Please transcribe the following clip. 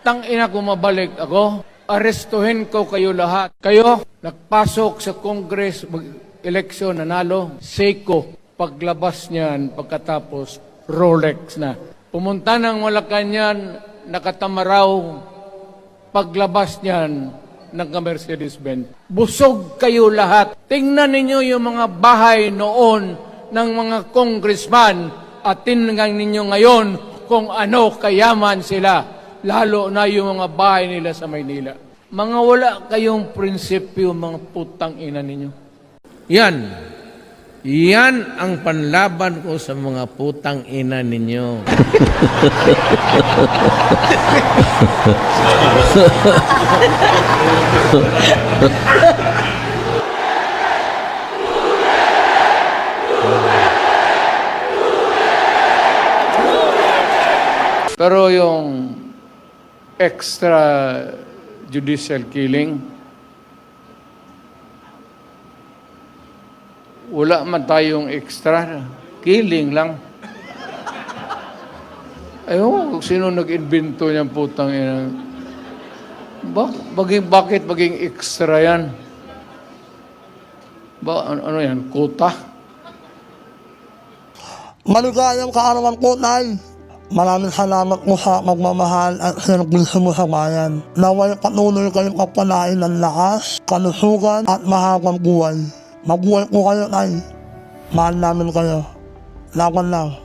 Tangina ko mabalik ako, arestuhin ko kayo lahat. Kayo, nagpasok sa Congress, eleksyon, nanalo, Seiko, paglabas niyan, pagkatapos, Rolex na. Pumunta ng Malacanang, nakatamaraw, paglabas niyan, ng Mercedes-Benz. Busog kayo lahat. Tingnan ninyo yung mga bahay noon ng mga congressman at tingnan ninyo ngayon kung ano kayaman sila. Lalo na yung mga bahay nila sa Maynila. Mga wala kayong prinsipyo, mga putang ina ninyo. Yan. Yan ang panlaban ko sa mga putang ina ninyo. Pero yung extrajudicial killing, wala man tayong extra. Killing lang. Ayun, sino nag-invento niyang putang ina? Bakit maging extra yan? Ano yan? Kota? Maligayang kaarawan ko, Nay. Maraming salamat mo sa magmamahal at serbisyo mo sa bayan. Naway patuloy kayong kapalain ng lakas, kalusugan at mahabang buhay. Mabuhay po kayo, Nay. Mahal namin kayo. Laban lang.